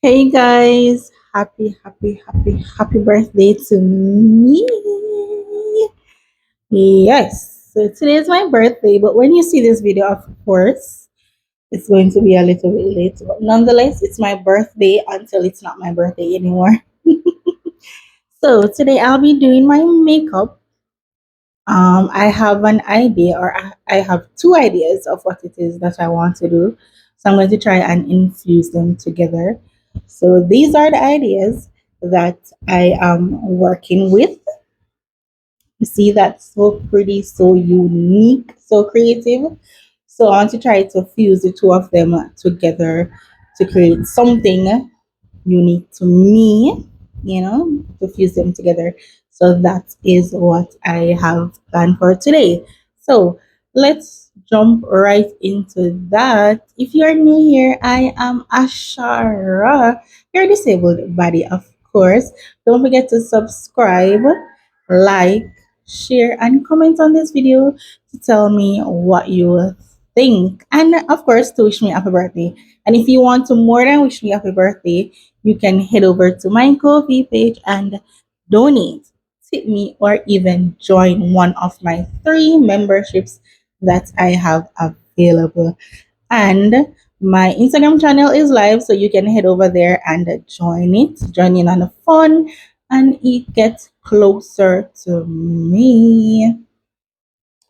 Hey guys, happy birthday to me. Yes, so today is my birthday, but when you see this video, of course, it's going to be a little bit late, but nonetheless, it's my birthday until it's not my birthday anymore. So today I'll be doing my makeup. I have an idea, or I have two ideas of what it is that I want to do. So I'm going to try and infuse them together. So these are the ideas that I am working with. You see, that's so pretty, so unique, so creative. So I want to try to fuse the two of them together to create something unique to me, to fuse them together. So that is what I have planned for today. So let's jump right into that. If you're new here, I am Ashara, your disabled body, of course. Don't forget to subscribe, like, share, and comment on this video to tell me what you think. And of course, to wish me happy birthday. And if you want to more than wish me happy birthday, you can head over to my Ko-fi page and donate, tip me, or even join one of my three memberships that I have available. And my Instagram channel is live, so you can head over there and join in on the fun, and it gets closer to me.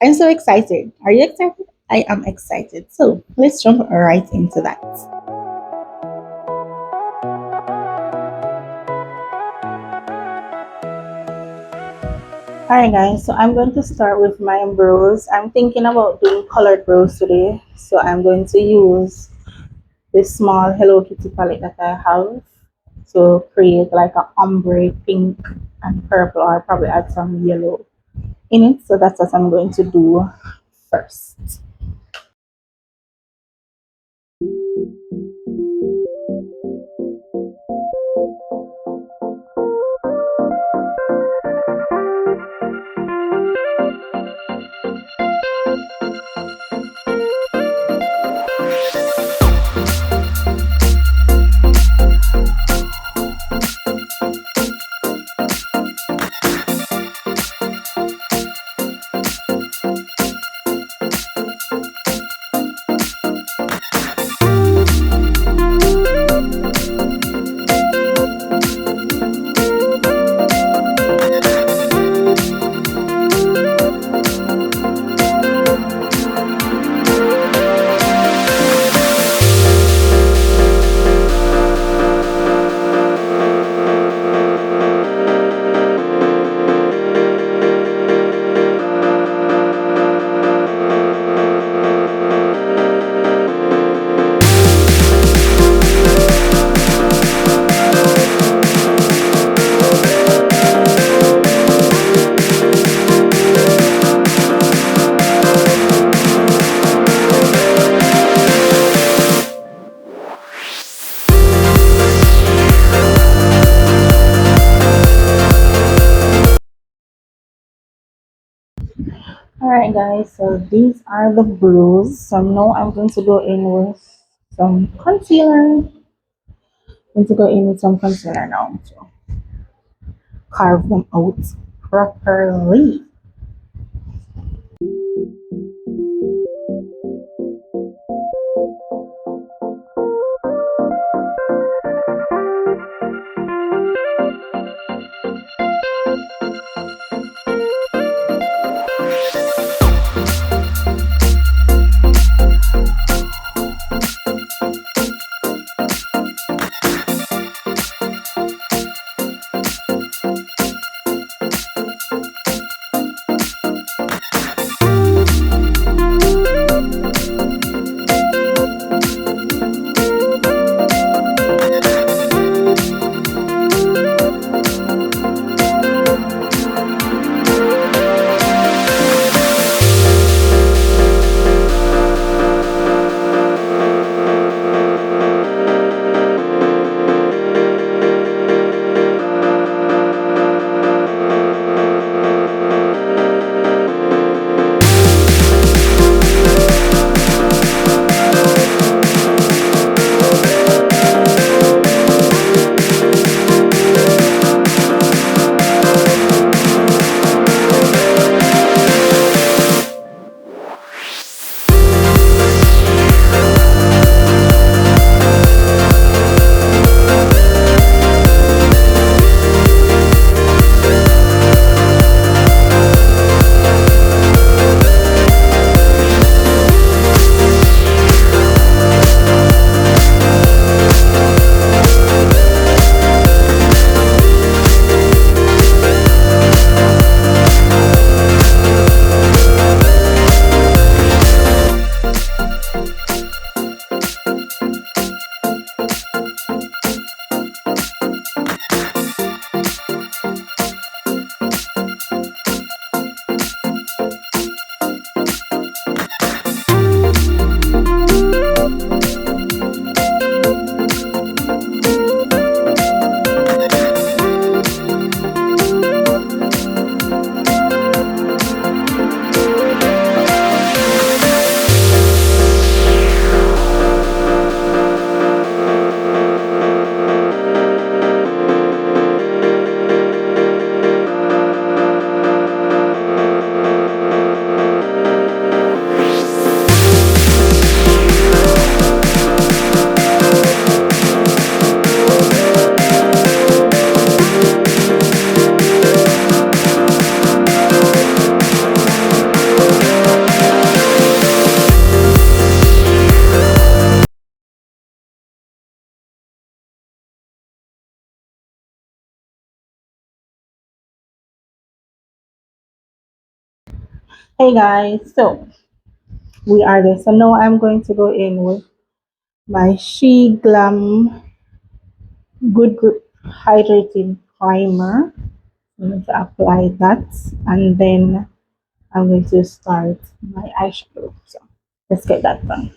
I'm so excited. Are you excited? I am excited. So let's jump right into that. Alright guys, so I'm going to start with my brows. I'm thinking about doing colored brows today. So I'm going to use this small Hello Kitty palette that I have to create like an ombre pink and purple, or probably add some yellow in it. So that's what I'm going to do first. Alright guys, so these are the brows. So now I'm going to go in with some concealer. I'm going to go in with some concealer now to carve them out properly. Hey guys, so we are there. So now I'm going to go in with my She Glam Good Grip Hydrating Primer. I'm going to apply that and then I'm going to start my eyeshadow. So let's get that done.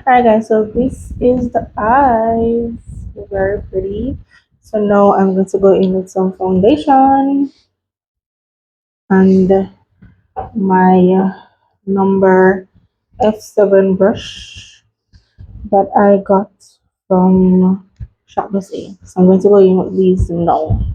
Alright guys, so this is the eyes. Very pretty. So now I'm going to go in with some foundation and my number F7 brush that I got from Shop Miss A. So I'm going to go in with these now.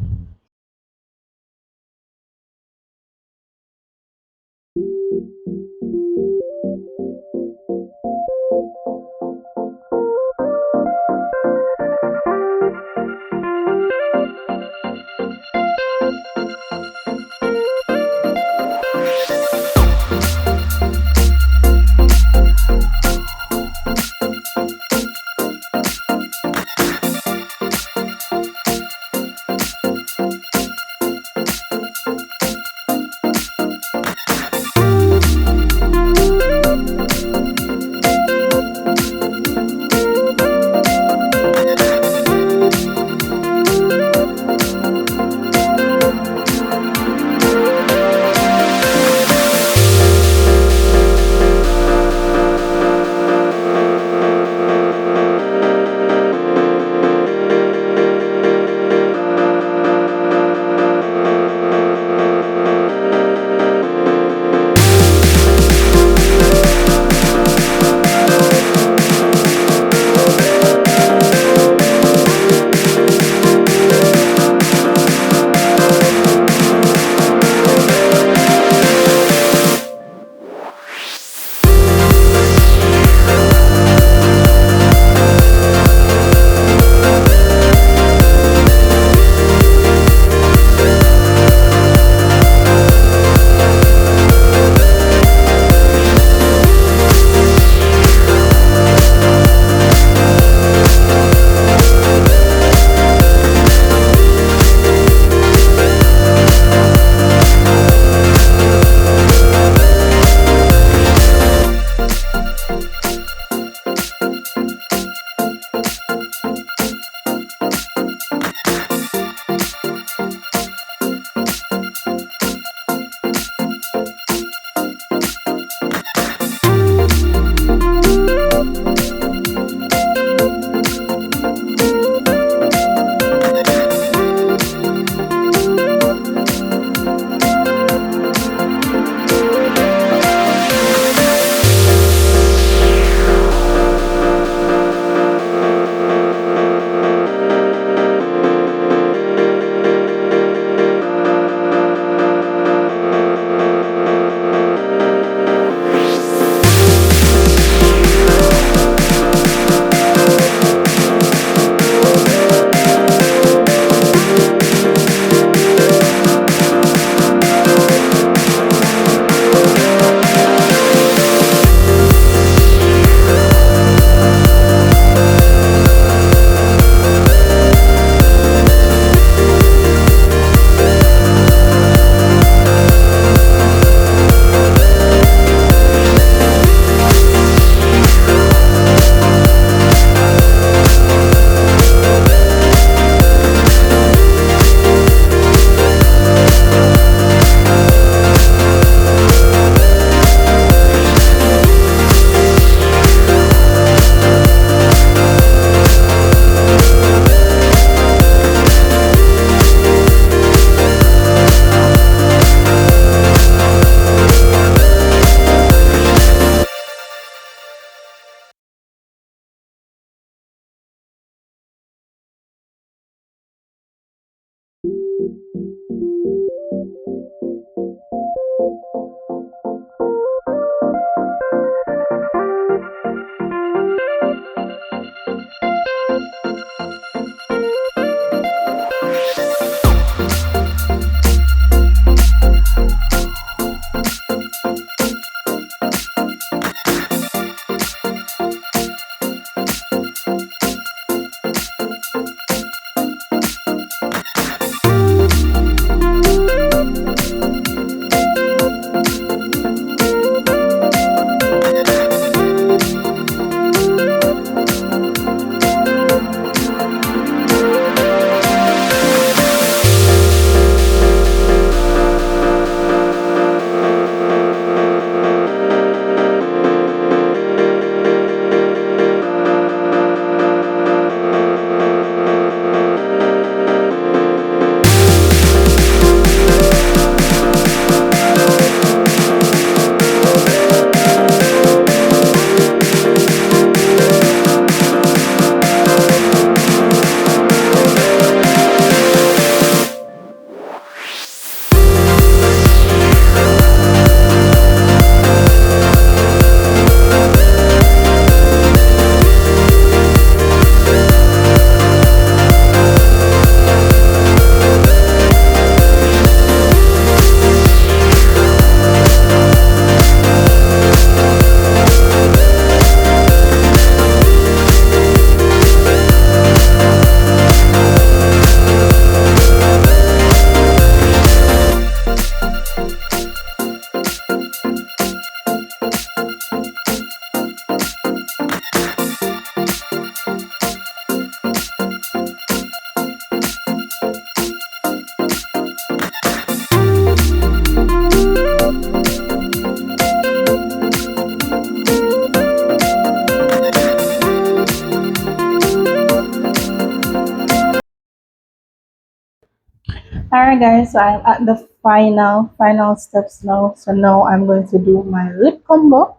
Alright guys, so I'm at the final steps now. So now I'm going to do my lip combo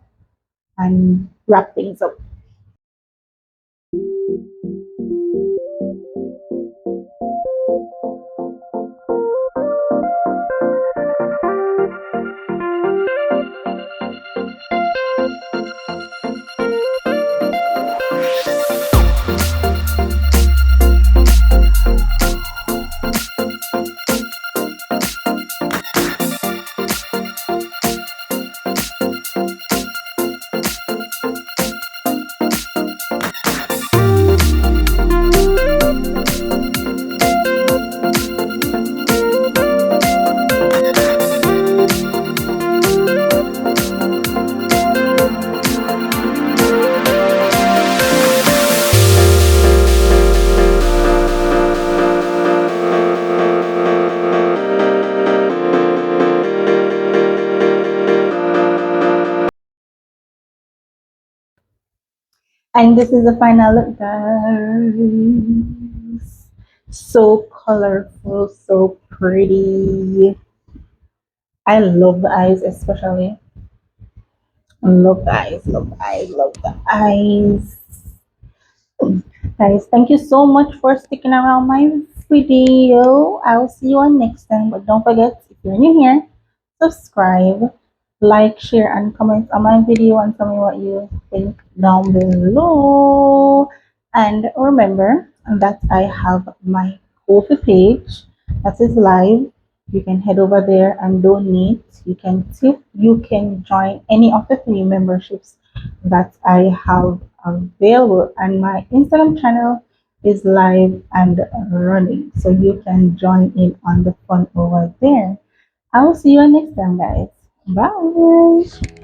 and wrap things up. And this is the final look, guys. So colorful, so pretty. I love the eyes, especially. Love the eyes, love the eyes, love the eyes. Guys, thank you so much for sticking around my video. I'll see you on next time. But don't forget, if you're new here, subscribe, like, share, and comment on my video and tell me what you think down below. And remember that I have my Ko-fi page that is live. You can head over there and donate. You can tip. You can join any of the 3 memberships that I have available. And my Instagram channel is live and running. So you can join in on the fun over there. I will see you next time, guys. Bye.